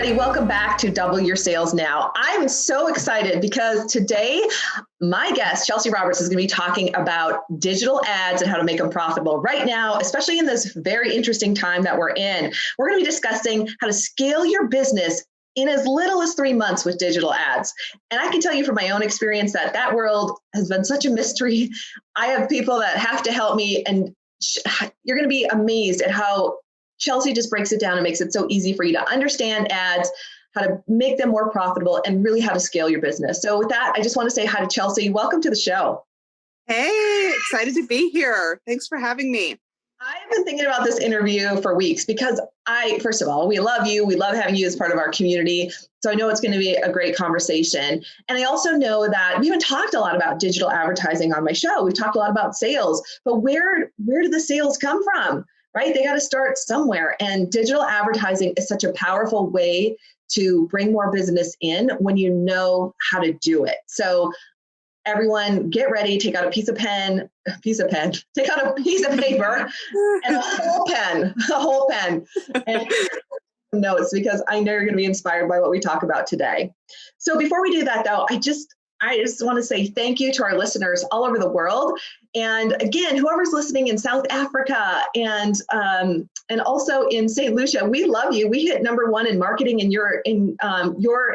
everybody. Welcome back to Double Your Sales Now. I'm so excited because today my guest, Chelsea Roberts, is going to be talking about digital ads and how to make them profitable right now, especially in this very interesting time that we're in. We're going to be discussing how to scale your business in as little as 3 months with digital ads. And I can tell you from my own experience that that world has been such a mystery. I have people that have to help me, and you're going to be amazed at how Chelsea just breaks it down and makes it so easy for you to understand ads, how to make them more profitable, and really how to scale your business. So with that, I just want to say hi to Chelsea. Welcome to the show. Hey, excited to be here. Thanks for having me. I've been thinking about this interview for weeks because first of all, we love you. We love having you as part of our community. So I know it's going to be a great conversation. And I also know that we haven't talked a lot about digital advertising on my show. We've talked a lot about sales, but where do the sales come from? Right? They got to start somewhere. And digital advertising is such a powerful way to bring more business in when you know how to do it. So everyone get ready, take out a piece of pen, take out a piece of paper and a whole pen, and notes, because I know you're going to be inspired by what we talk about today. So before we do that though, I just want to say thank you to our listeners all over the world. And again, whoever's listening in South Africa and also in St. Lucia, we love you. We hit #1 in marketing in your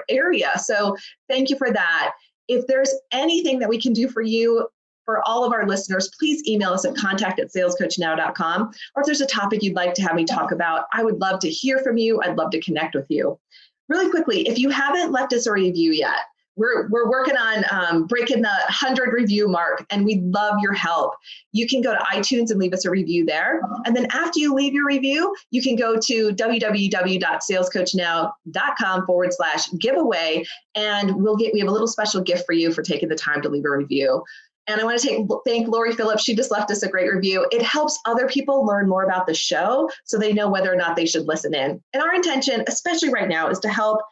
area. So thank you for that. If there's anything that we can do for you, for all of our listeners, please email us at contact@salescoachnow.com. Or if there's a topic you'd like to have me talk about, I would love to hear from you. I'd love to connect with you. Really quickly, if you haven't left us a review yet, we're working on breaking the 100 review mark, and we'd love your help. You can go to iTunes and leave us a review there. And then after you leave your review, you can go to www.salescoachnow.com/giveaway, and we have a little special gift for you for taking the time to leave a review. And I want to thank Lori Phillips. She just left us a great review. It helps other people learn more about the show so they know whether or not they should listen in. And our intention, especially right now, is to help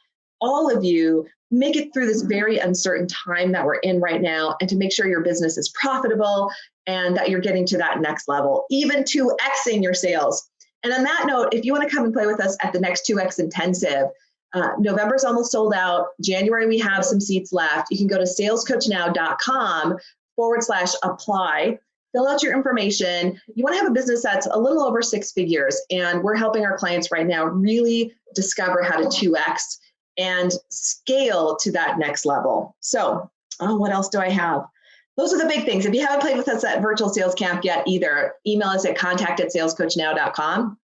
all of you make it through this very uncertain time that we're in right now, and to make sure your business is profitable and that you're getting to that next level, even 2Xing your sales. And on that note, if you want to come and play with us at the next 2X Intensive, November's almost sold out. January, we have some seats left. You can go to salescoachnow.com/apply. Fill out your information. You want to have a business that's a little over 6 figures, and we're helping our clients right now really discover how to 2X and scale to that next level. So, what else do I have? Those are the big things. If you haven't played with us at Virtual Sales Camp yet either, email us at contact@salescoachnow.com.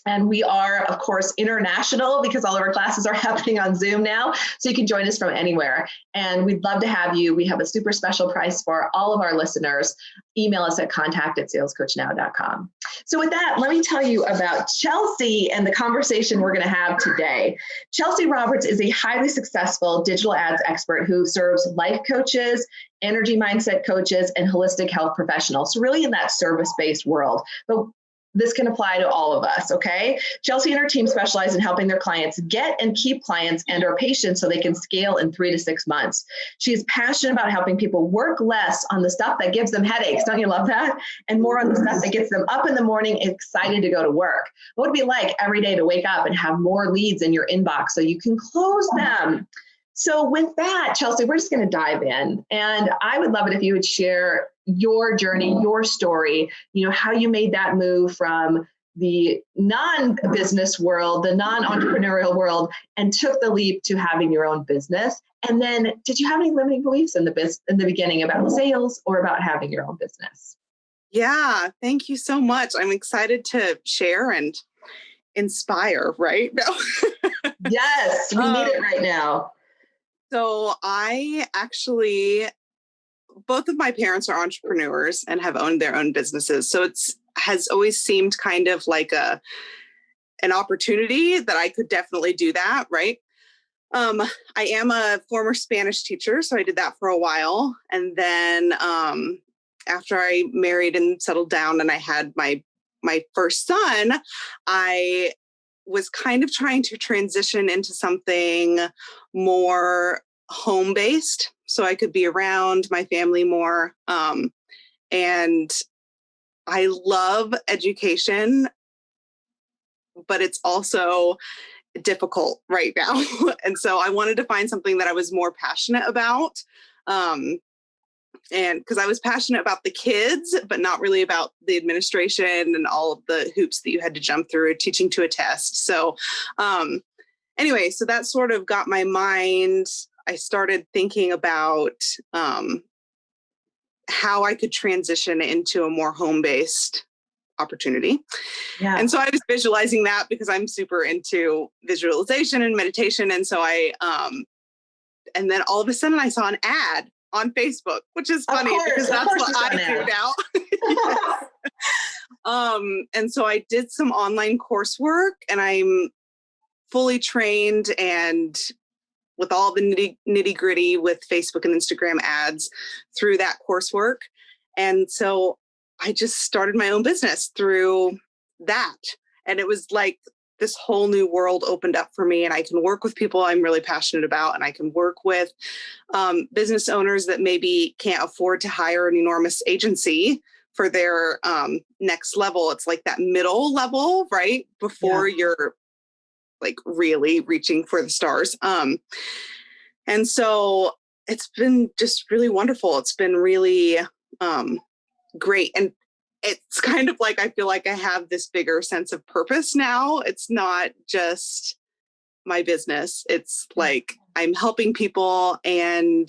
And we are, of course, international because all of our classes are happening on Zoom now. So you can join us from anywhere. And we'd love to have you. We have a super special price for all of our listeners. Email us at contact@salescoachnow.com. So with that, let me tell you about Chelsea and the conversation we're going to have today. Chelsea Roberts is a highly successful digital ads expert who serves life coaches, energy mindset coaches, and holistic health professionals. So really in that service-based world. But this can apply to all of us, okay? Chelsea and her team specialize in helping their clients get and keep clients and or patients so they can scale in 3 to 6 months. She is passionate about helping people work less on the stuff that gives them headaches. Don't you love that? And more on the stuff that gets them up in the morning excited to go to work. What would it be like every day to wake up and have more leads in your inbox so you can close them? So with that, Chelsea, we're just going to dive in. And I would love it if you would share your journey, your story, how you made that move from the non-business world, the non-entrepreneurial world, and took the leap to having your own business. And then did you have any limiting beliefs in the beginning about sales or about having your own business? Yeah, thank you so much. I'm excited to share and inspire, right? No. Yes, we need it right now. So both of my parents are entrepreneurs and have owned their own businesses. So has always seemed kind of like an opportunity that I could definitely do that, right? I am a former Spanish teacher, so I did that for a while. And then after I married and settled down and I had my first son, I was kind of trying to transition into something more home-based so I could be around my family more. And I love education, but it's also difficult right now. And so I wanted to find something that I was more passionate about. And because I was passionate about the kids, but not really about the administration and all of the hoops that you had to jump through teaching to a test. So anyway, so that sort of got my mind. I started thinking about how I could transition into a more home-based opportunity. Yeah. And so I was visualizing that because I'm super into visualization and meditation. And so and then all of a sudden I saw an ad on Facebook, which is funny because that's what I do now. And so I did some online coursework, and I'm fully trained and with all the nitty gritty with Facebook and Instagram ads through that coursework. And so I just started my own business through that. And it was like this whole new world opened up for me, and I can work with people I'm really passionate about, and I can work with business owners that maybe can't afford to hire an enormous agency for their next level. It's like that middle level, right? Before you're like really reaching for the stars. And so it's been just really wonderful. It's been really great. And it's kind of like, I feel like I have this bigger sense of purpose now. It's not just my business. It's like I'm helping people and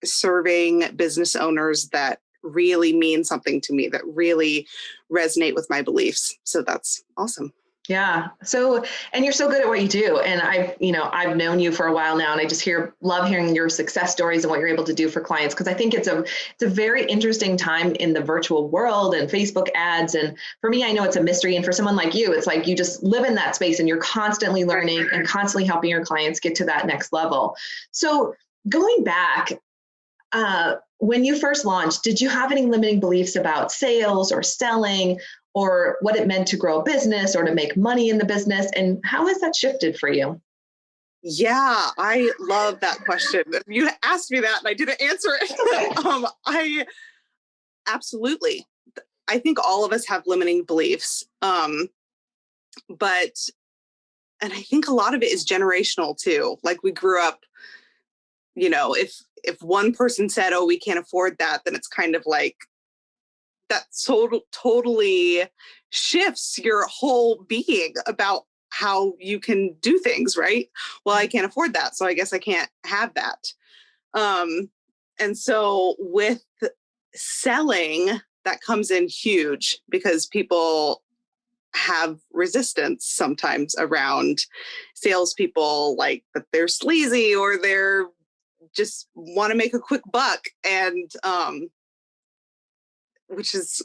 serving business owners that really mean something to me, that really resonate with my beliefs. So that's awesome. Yeah. So, and you're so good at what you do. And I've known you for a while now, and I just love hearing your success stories and what you're able to do for clients. Cause I think it's a very interesting time in the virtual world and Facebook ads. And for me, I know it's a mystery. And for someone like you, it's like, you just live in that space and you're constantly learning and constantly helping your clients get to that next level. So going back, when you first launched, did you have any limiting beliefs about sales or selling, or what it meant to grow a business or to make money in the business? And how has that shifted for you? Yeah, I love that question. You asked me that and I didn't answer it. I absolutely. I think all of us have limiting beliefs. And I think a lot of it is generational too. Like we grew up, if one person said, "Oh, we can't afford that," then it's kind of like, that totally shifts your whole being about how you can do things, right? Well, I can't afford that, so I guess I can't have that. And so with selling, that comes in huge because people have resistance sometimes around salespeople, like that they're sleazy or they're just want to make a quick buck. And which is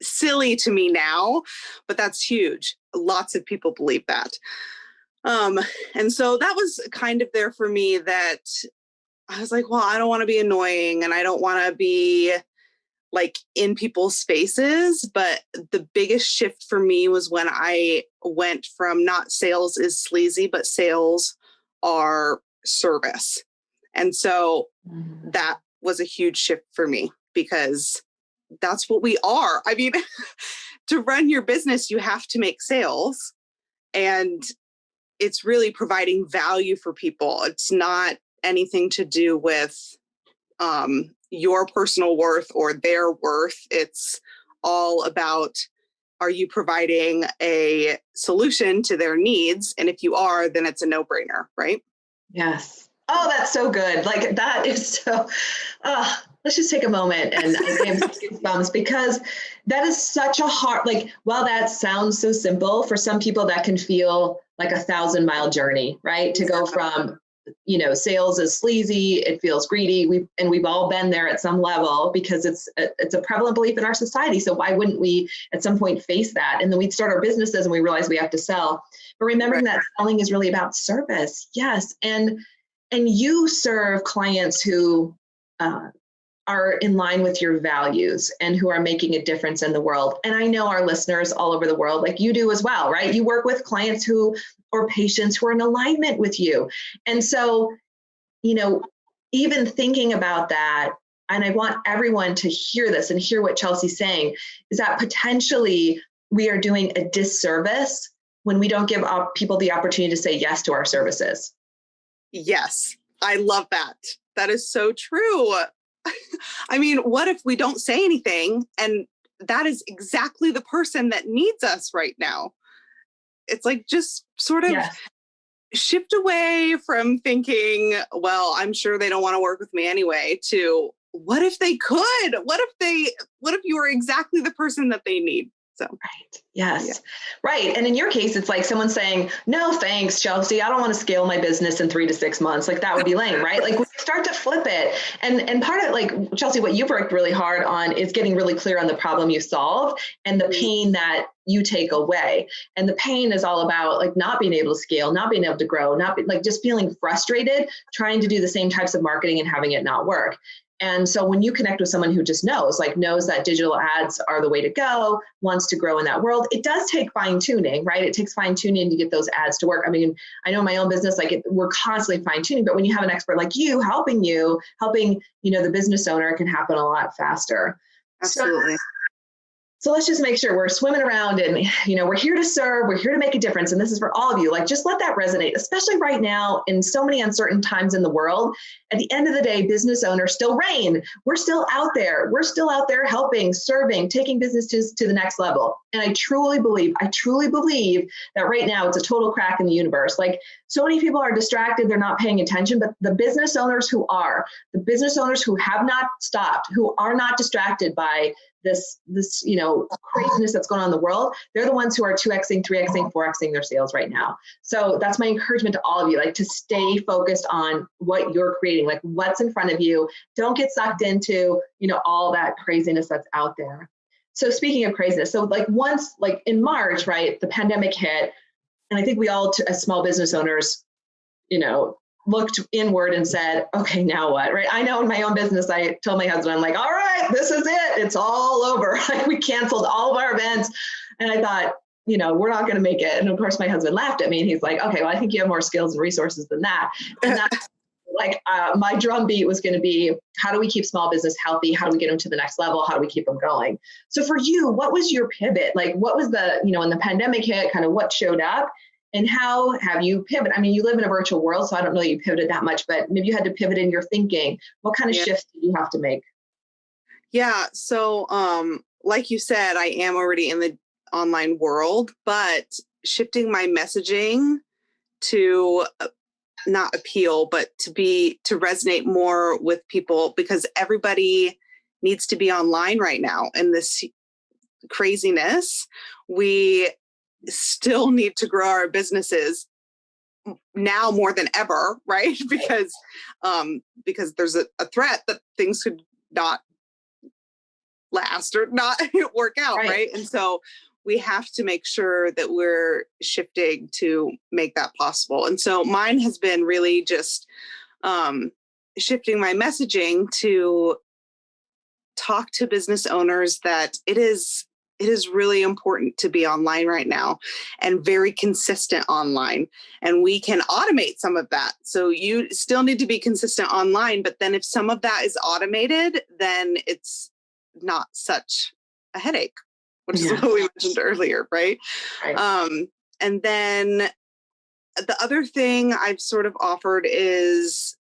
silly to me now, but that's huge. Lots of people believe that. And so that was kind of there for me, that I was like, well, I don't want to be annoying and I don't want to be like in people's faces. But the biggest shift for me was when I went from not sales is sleazy, but sales are service. And so that was a huge shift for me, because that's what we are. I mean, to run your business, you have to make sales, and it's really providing value for people. It's not anything to do with your personal worth or their worth. It's all about, are you providing a solution to their needs? And if you are, then it's a no-brainer, right? Yes. Oh, that's so good. Like that is so, let's just take a moment and I have goosebumps, because that is such a hard, like, while that sounds so simple, for some people that can feel like 1,000-mile journey, right? To go from, sales is sleazy, it feels greedy. We've all been there at some level, because it's a prevalent belief in our society. So why wouldn't we at some point face that? And then we'd start our businesses and we realize we have to sell. But remembering that selling is really about service. Yes. And you serve clients who are in line with your values and who are making a difference in the world. And I know our listeners all over the world, like you do as well, right? You work with clients or patients who are in alignment with you. And so, even thinking about that, and I want everyone to hear this and hear what Chelsea's saying, is that potentially we are doing a disservice when we don't give people the opportunity to say yes to our services. Yes, I love that. That is so true. I mean, what if we don't say anything and that is exactly the person that needs us right now? It's like just sort of Yes. shift away from thinking, well, I'm sure they don't want to work with me anyway, to what if they could? What if you were exactly the person that they need? So, right. Yes. Yeah. Right. And in your case, it's like someone saying, no, thanks, Chelsea. I don't want to scale my business in 3 to 6 months. Like that would be lame, right? Like we start to flip it. And part of it, like Chelsea, what you've worked really hard on is getting really clear on the problem you solve and the pain that you take away. And the pain is all about like not being able to scale, not being able to grow, like just feeling frustrated, trying to do the same types of marketing and having it not work. And so when you connect with someone who just knows that digital ads are the way to go, wants to grow in that world, it does take fine tuning, right? It takes fine tuning to get those ads to work. I mean, I know my own business, we're constantly fine tuning, but when you have an expert like you helping, the business owner, it can happen a lot faster. Absolutely. So let's just make sure we're swimming around and, we're here to serve, we're here to make a difference. And this is for all of you. Like, just let that resonate, especially right now in so many uncertain times in the world. At the end of the day, business owners still reign. We're still out there. We're still out there helping, serving, taking businesses to the next level. And I truly believe that right now it's a total crack in the universe. Like so many people are distracted, they're not paying attention, but the business owners who have not stopped, who are not distracted by this craziness that's going on in the world, they're the ones who are 2xing, 3xing, 4xing their sales right now. So that's my encouragement to all of you, like to stay focused on what you're creating, like what's in front of you. Don't get sucked into, all that craziness that's out there. So speaking of craziness, so once in March, right, the pandemic hit, and I think we all as small business owners, looked inward and said, okay, now what, right? I know in my own business, I told my husband, I'm like, all right, this is it. It's all over. Like we canceled all of our events. And I thought, we're not going to make it. And of course, my husband laughed at me and he's like, okay, well, I think you have more skills and resources than that. And that's my drum beat was going to be, how do we keep small business healthy? How do we get them to the next level? How do we keep them going? So for you, what was your pivot? Like, what was when the pandemic hit, kind of what showed up? And how have you pivoted? I mean, you live in a virtual world, so I don't know you pivoted that much, but maybe you had to pivot in your thinking. What kind of shifts did you have to make? Yeah. So, like you said, I am already in the online world, but shifting my messaging to not appeal, but to resonate more with people, because everybody needs to be online right now in this craziness. We still need to grow our businesses now more than ever, right? Because there's a threat that things could not last or not work out, right? And so we have to make sure that we're shifting to make that possible. And so mine has been really just shifting my messaging to talk to business owners that it is really important to be online right now and very consistent online. And we can automate some of that. So you still need to be consistent online, but then if some of that is automated, then it's not such a headache, which is what we mentioned earlier, right? And then the other thing I've sort of offered is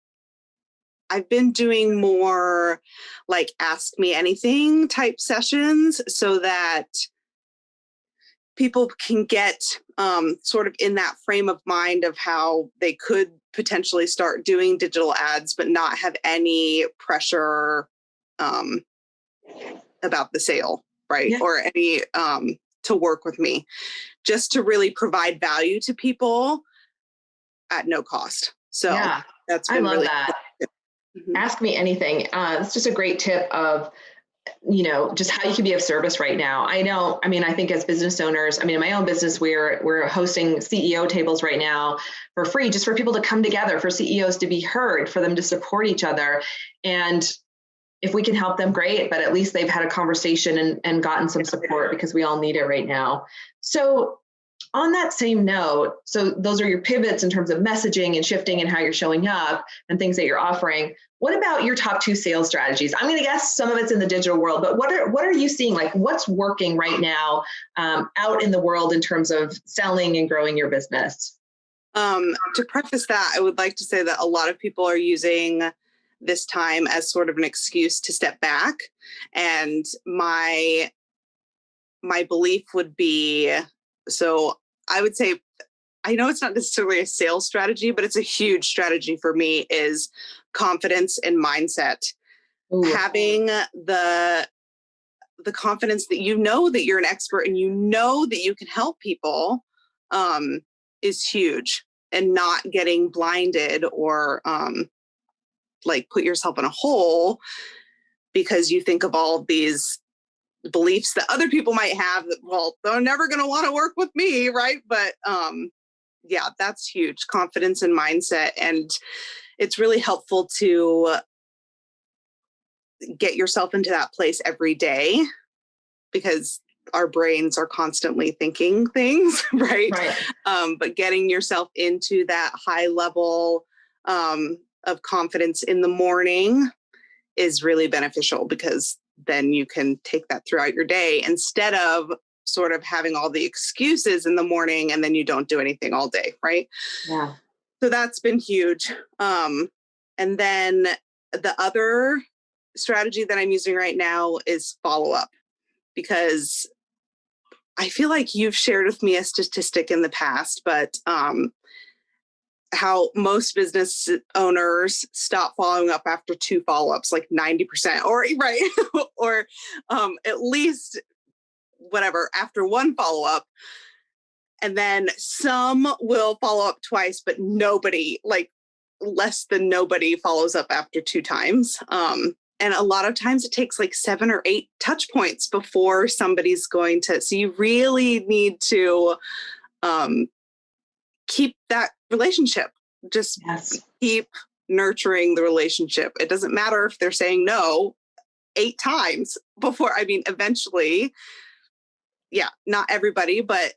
I've been doing more like ask me anything type sessions so that people can get sort of in that frame of mind of how they could potentially start doing digital ads, but not have any pressure about the sale, right? Or any to work with me, just to really provide value to people at no cost. So that's been really that. Ask me anything. It's just a great tip of, just how you can be of service right now. I think as business owners, in my own business, we're hosting CEO tables right now for free, just for people to come together, for CEOs to be heard, for them to support each other. And if we can help them, great, but at least they've had a conversation and gotten some support, because we all need it right now. So on that same note, so those are your pivots in terms of messaging and shifting and how you're showing up and things that you're offering. What about your top 2 sales strategies? I'm going to guess some of it's in the digital world, but what are you seeing? Like what's working right now out in the world in terms of selling and growing your business? To preface that, I would like to say that a lot of people are using this time as sort of an excuse to step back. And my belief would be, so I would say, I know it's not necessarily a sales strategy, but it's a huge strategy for me, is confidence and mindset. Ooh. Having the confidence that you know that you're an expert and you know that you can help people is huge, and not getting blinded or like put yourself in a hole because you think of all these beliefs that other people might have that, well, they're never going to want to work with me. Right. But yeah, that's huge. Confidence and mindset. And it's really helpful to get yourself into that place every day, because our brains are constantly thinking things, right? But getting yourself into that high level of confidence in the morning is really beneficial, because then you can take that throughout your day instead of sort of having all the excuses in the morning and then you don't do anything all day, right? Yeah. So that's been huge. And then the other strategy that I'm using right now is follow-up, because I feel like you've shared with me a statistic in the past, but how most business owners stop following up after 2 follow-ups, like 90%, or right, or at least whatever after 1 follow-up. And then some will follow up twice, but nobody, like less than nobody, follows up after 2 times. And a lot of times it takes like 7 or 8 touch points before somebody's going to. So you really need to keep that relationship. Just keep nurturing the relationship. It doesn't matter if they're saying no 8 times before. I mean, eventually, yeah, not everybody, but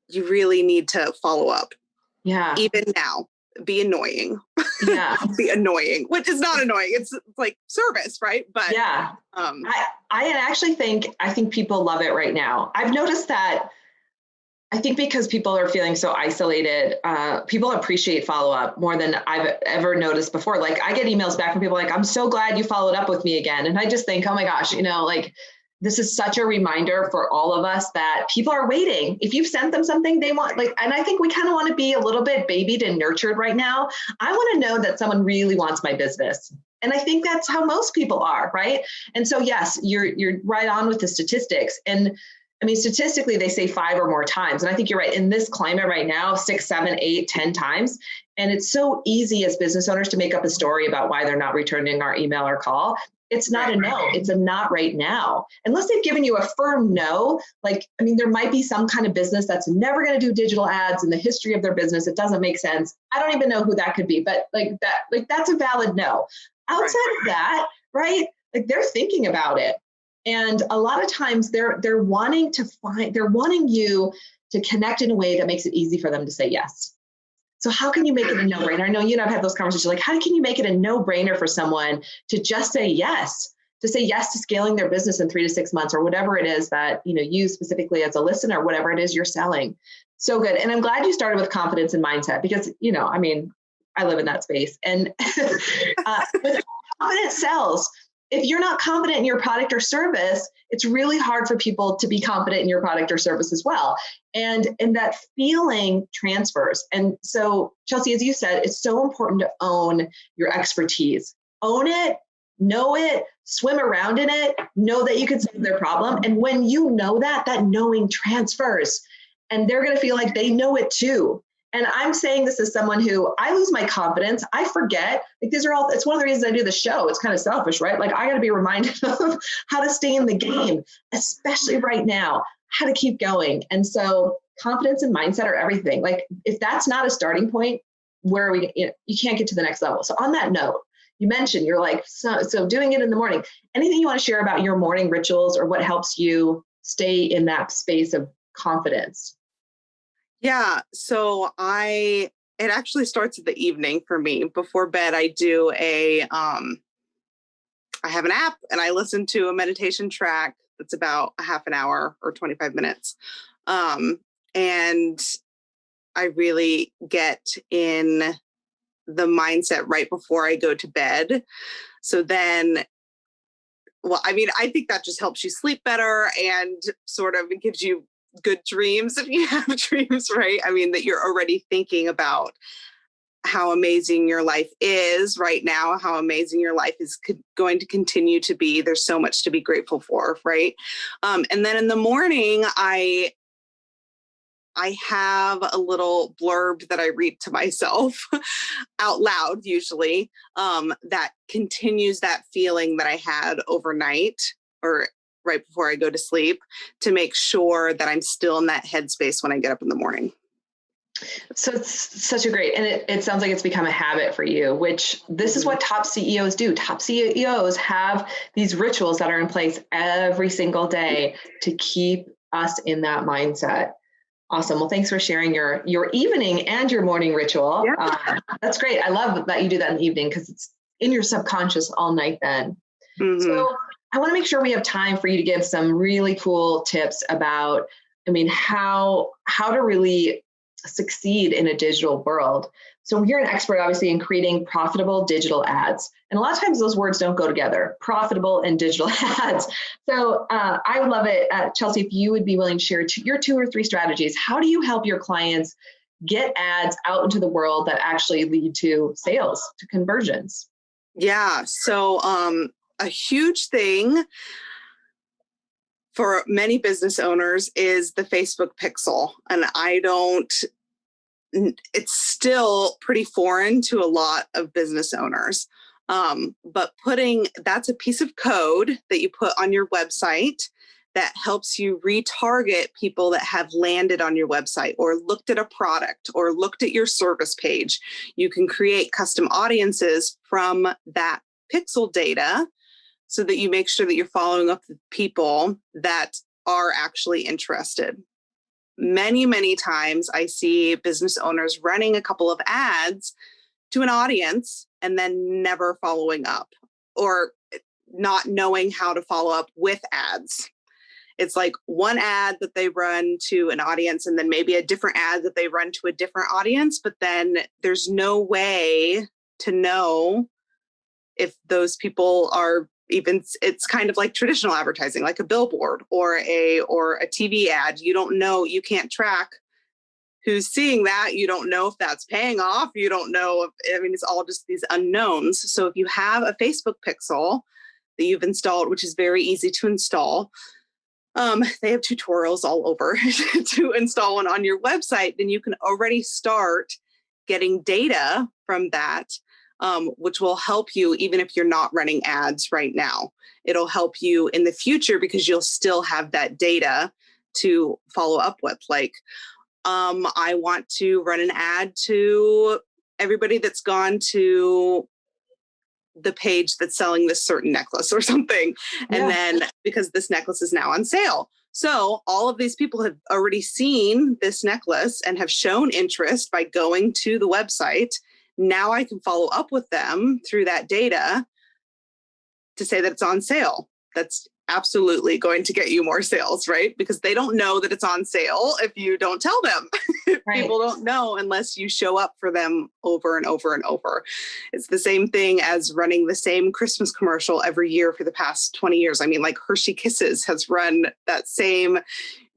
you really need to follow up. Yeah. Even now. Be annoying. Yeah. Be annoying, which is not annoying. It's like service, right? But yeah. I actually think people love it right now. I've noticed that. I think because people are feeling so isolated, people appreciate follow-up more than I've ever noticed before. Like I get emails back from people like, I'm so glad you followed up with me again. And I just think, oh my gosh, like this is such a reminder for all of us that people are waiting. If you've sent them something they want, and I think we kind of want to be a little bit babied and nurtured right now. I want to know that someone really wants my business. And I think that's how most people are, right? And so, yes, you're right on with the statistics. And I mean, statistically, they say 5 or more times. And I think you're right. In this climate right now, 6, 7, 8, 10 times. And it's so easy as business owners to make up a story about why they're not returning our email or call. It's not a no. It's a not right now. Unless they've given you a firm no, there might be some kind of business that's never going to do digital ads in the history of their business. It doesn't make sense. I don't even know who that could be, but that's a valid no. Outside of that, right? They're thinking about it. And a lot of times they're wanting you to connect in a way that makes it easy for them to say yes. So how can you make it a no-brainer? I know you and I've had those conversations, like how can you make it a no-brainer for someone to just say yes, to scaling their business in 3 to 6 months or whatever it is that, you specifically as a listener, whatever it is you're selling. So good. And I'm glad you started with confidence and mindset because, I live in that space. And with confident sales, if you're not confident in your product or service, it's really hard for people to be confident in your product or service as well. And that feeling transfers. And so, Chelsea, as you said, it's so important to own your expertise. Own it, know it, swim around in it, know that you can solve their problem. And when you know that knowing transfers, and they're going to feel like they know it too. And I'm saying this as someone who I lose my confidence. I forget. It's one of the reasons I do the show. It's kind of selfish, right? I got to be reminded of how to stay in the game, especially right now, how to keep going. And so confidence and mindset are everything. If that's not a starting point, where are we? You can't get to the next level. So on that note, you mentioned you're so doing it in the morning. Anything you want to share about your morning rituals or what helps you stay in that space of confidence? Yeah. So I it actually starts in the evening for me. Before bed, I have an app and I listen to a meditation track that's about a half an hour or 25 minutes. And I really get in the mindset right before I go to bed. So then, well, I mean, I think that just helps you sleep better and sort of gives you good dreams if you have dreams, right? I mean, that you're already thinking about how amazing your life is right now, how amazing your life is going to continue to be. There's so much to be grateful for, right? And then in the morning, I have a little blurb that I read to myself out loud, usually, that continues that feeling that I had overnight or right before I go to sleep, to make sure that I'm still in that headspace when I get up in the morning. So it's such a great, and it sounds like it's become a habit for you, which this is what top CEOs do. Top CEOs have these rituals that are in place every single day to keep us in that mindset. Awesome. Well, thanks for sharing your evening and your morning ritual. Yeah. That's great. I love that you do that in the evening because it's in your subconscious all night then. Mm-hmm. So I want to make sure we have time for you to give some really cool tips about, how to really succeed in a digital world. So you're an expert, obviously, in creating profitable digital ads. And a lot of times those words don't go together, profitable and digital ads. So I would love it, Chelsea, if you would be willing to share your 2 or 3 strategies. How do you help your clients get ads out into the world that actually lead to sales, to conversions? Yeah. So a huge thing for many business owners is the Facebook pixel. And it's still pretty foreign to a lot of business owners. But that's a piece of code that you put on your website that helps you retarget people that have landed on your website or looked at a product or looked at your service page. You can create custom audiences from that pixel data so that you make sure that you're following up with people that are actually interested. Many, many times I see business owners running a couple of ads to an audience and then never following up or not knowing how to follow up with ads. It's like one ad that they run to an audience and then maybe a different ad that they run to a different audience, but then there's no way to know if those people are even, it's kind of like traditional advertising, like a billboard or a TV ad. You don't know, you can't track who's seeing that. You don't know if that's paying off. You don't know it's all just these unknowns. So if you have a Facebook pixel that you've installed, which is very easy to install, they have tutorials all over to install one on your website, then you can already start getting data from that. Which will help you even if you're not running ads right now. It'll help you in the future because you'll still have that data to follow up with. Like, I want to run an ad to everybody that's gone to the page that's selling this certain necklace or something. And then because this necklace is now on sale. So all of these people have already seen this necklace and have shown interest by going to the website. Now I can follow up with them through that data to say that it's on sale. That's absolutely going to get you more sales, right? Because they don't know that it's on sale if you don't tell them. Right. People don't know unless you show up for them over and over and over. It's the same thing as running the same Christmas commercial every year for the past 20 years. I mean, like Hershey Kisses has run that same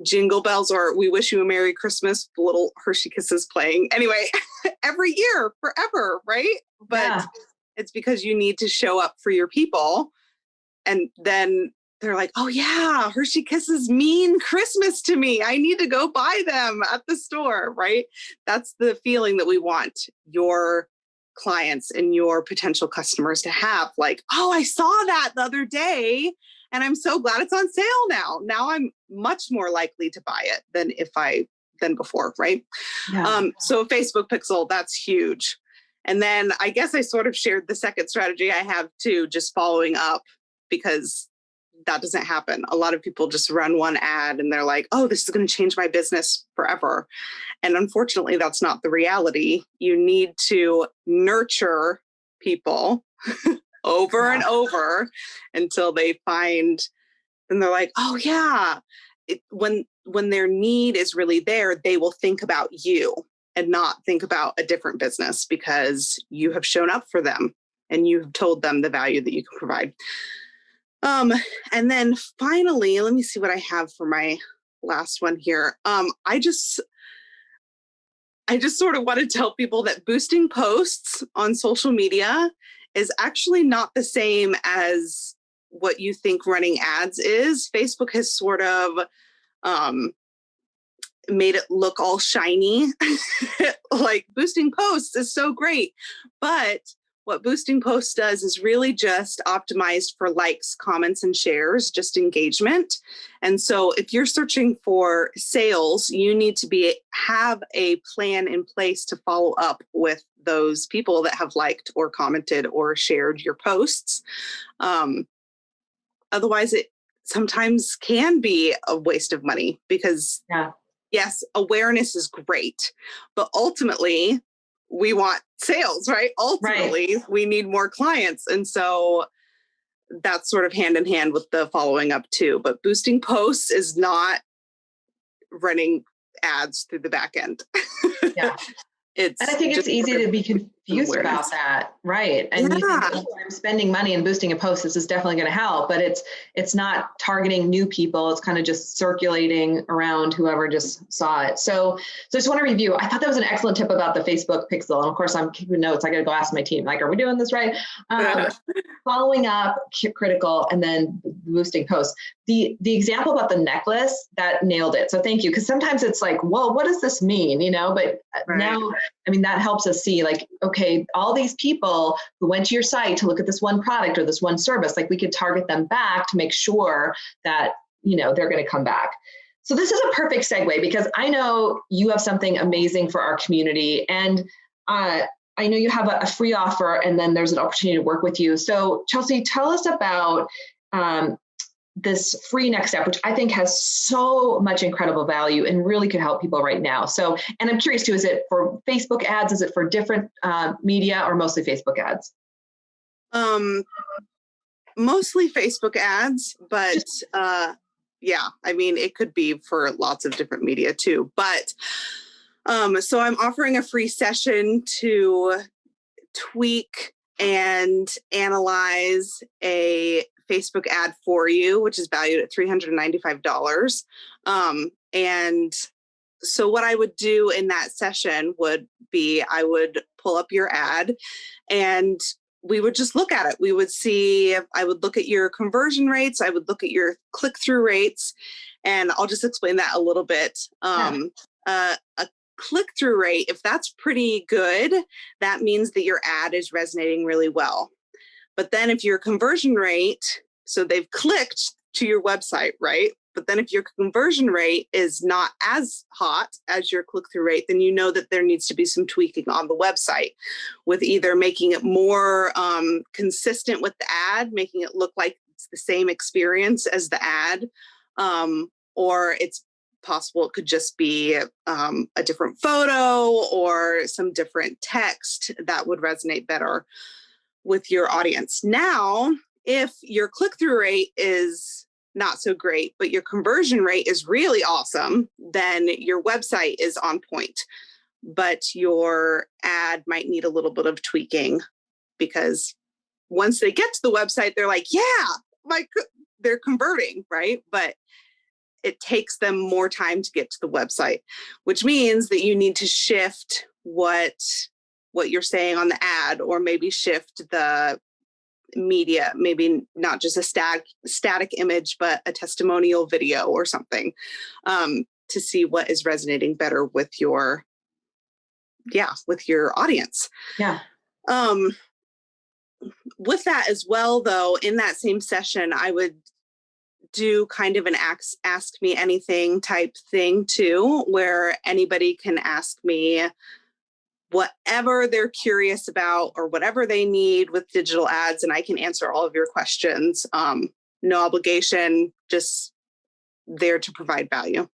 Jingle Bells or We Wish You a Merry Christmas, little Hershey Kisses playing. Anyway, every year, forever, right? But it's because you need to show up for your people. And then they're like, oh yeah, Hershey Kisses mean Christmas to me. I need to go buy them at the store, right? That's the feeling that we want your clients and your potential customers to have. Like, oh, I saw that the other day and I'm so glad it's on sale now. Now I'm much more likely to buy it than before, right? Yeah. So a Facebook pixel, that's huge. And then I guess I sort of shared the second strategy I have too, just following up, because that doesn't happen. A lot of people just run one ad and they're like, oh, this is going to change my business forever. And unfortunately, that's not the reality. You need to nurture people over and over until they find, and they're like, oh yeah. When their need is really there, they will think about you and not think about a different business because you have shown up for them and you've told them the value that you can provide. And then finally, let me see what I have for my last one here. I just sort of want to tell people that boosting posts on social media is actually not the same as what you think running ads is. Facebook has sort of made it look all shiny. Like boosting posts is so great. But what boosting posts does is really just optimized for likes, comments, and shares, just engagement. And so if you're searching for sales, you need to have a plan in place to follow up with those people that have liked or commented or shared your posts. Otherwise, it sometimes can be a waste of money because yes, awareness is great, but ultimately we want sales, right? Ultimately, we need more clients. And so that's sort of hand in hand with the following up too. But boosting posts is not running ads through the back end. Yeah. And I think it's easy to be confused about that, right? And you think, oh, I'm spending money and boosting a post, this is definitely going to help, but it's not targeting new people. It's kind of just circulating around whoever just saw it. So I just want to review. I thought that was an excellent tip about the Facebook pixel. And of course, I'm keeping notes. I got to go ask my team, like, are we doing this right? Following up, critical, and then boosting posts. The example about the necklace, that nailed it. So thank you. Because sometimes it's like, well, what does this mean? But now, I mean, that helps us see like, okay, all these people who went to your site to look at this one product or this one service, like we could target them back to make sure that, they're going to come back. So this is a perfect segue because I know you have something amazing for our community, and I know you have a free offer, and then there's an opportunity to work with you. So Chelsea, tell us about this free next step, which I think has so much incredible value and really could help people right now. So, and I'm curious too, is it for Facebook ads? Is it for different media or mostly Facebook ads? Mostly Facebook ads, but yeah, I mean, it could be for lots of different media too. But so I'm offering a free session to tweak and analyze a Facebook ad for you, which is valued at $395. And so what I would do in that session would be, I would pull up your ad and we would just look at it. We would see, I would look at your conversion rates. I would look at your click-through rates, and I'll just explain that a little bit. A click-through rate, if that's pretty good, that means that your ad is resonating really well. But then if your conversion rate, so they've clicked to your website, right? But then if your conversion rate is not as hot as your click-through rate, then you know that there needs to be some tweaking on the website with either making it more consistent with the ad, making it look like it's the same experience as the ad, or it's possible it could just be a different photo or some different text that would resonate better with your audience. Now, if your click-through rate is not so great, but your conversion rate is really awesome, then your website is on point. But your ad might need a little bit of tweaking because once they get to the website, they're like, yeah, they're converting, right? But it takes them more time to get to the website, which means that you need to shift what you're saying on the ad, or maybe shift the media, maybe not just a static image, but a testimonial video or something, to see what is resonating better with your audience. Yeah. With that as well, though, in that same session, I would do kind of an ask me anything type thing too, where anybody can ask me whatever they're curious about or whatever they need with digital ads, and I can answer all of your questions. no obligation, just there to provide value.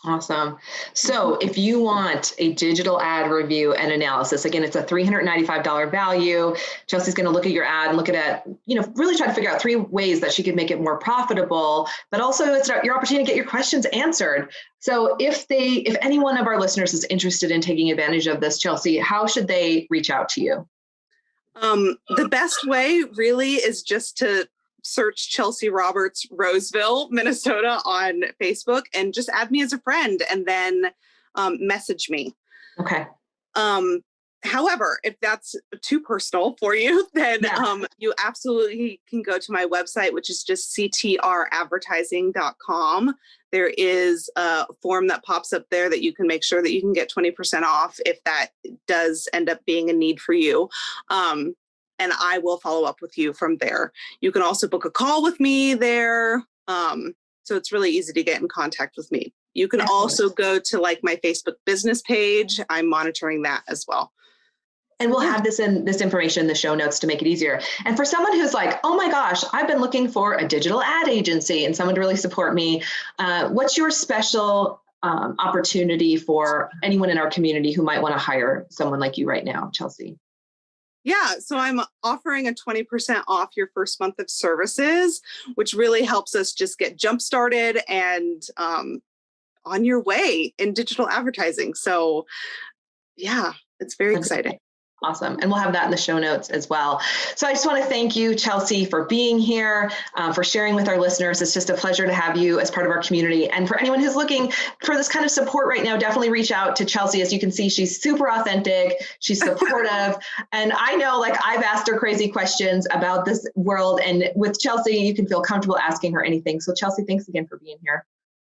Awesome. So if you want a digital ad review and analysis, again, it's a $395 value. Chelsea's going to look at your ad and look at, really try to figure out 3 ways that she could make it more profitable, but also it's your opportunity to get your questions answered. So if any one of our listeners is interested in taking advantage of this, Chelsea, how should they reach out to you? The best way really is just to search Chelsea Roberts, Roseville, Minnesota on Facebook and just add me as a friend and then message me. Okay. However, if that's too personal for you, then you absolutely can go to my website, which is just ctradvertising.com. There is a form that pops up there that you can make sure that you can get 20% off if that does end up being a need for you. And I will follow up with you from there. You can also book a call with me there. So it's really easy to get in contact with me. You can also go to my Facebook business page. I'm monitoring that as well. And we'll have this information in the show notes to make it easier. And for someone who's like, oh my gosh, I've been looking for a digital ad agency and someone to really support me, what's your special opportunity for anyone in our community who might want to hire someone like you right now, Chelsea? Yeah, so I'm offering a 20% off your first month of services, which really helps us just get jump started and on your way in digital advertising. So yeah, it's very exciting. Awesome. And we'll have that in the show notes as well. So I just want to thank you, Chelsea, for being here, for sharing with our listeners. It's just a pleasure to have you as part of our community. And for anyone who's looking for this kind of support right now, definitely reach out to Chelsea. As you can see, she's super authentic. She's supportive. And I know, I've asked her crazy questions about this world. And with Chelsea, you can feel comfortable asking her anything. So Chelsea, thanks again for being here.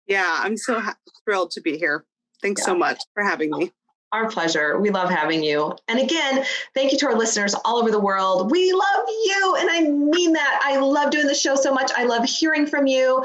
Yeah, I'm so thrilled to be here. Thanks so much for having me. Our pleasure. We love having you. And again, thank you to our listeners all over the world. We love you. And I mean that. I love doing the show so much. I love hearing from you.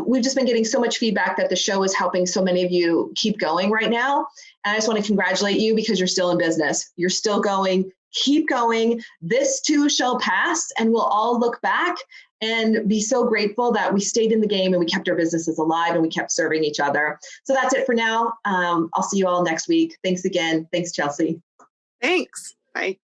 We've just been getting so much feedback that the show is helping so many of you keep going right now. And I just want to congratulate you because you're still in business. You're still going. Keep going. This too shall pass, and we'll all look back and be so grateful that we stayed in the game and we kept our businesses alive and we kept serving each other. So that's it for now. I'll see you all next week. Thanks again. Thanks, Chelsea. Thanks. Bye.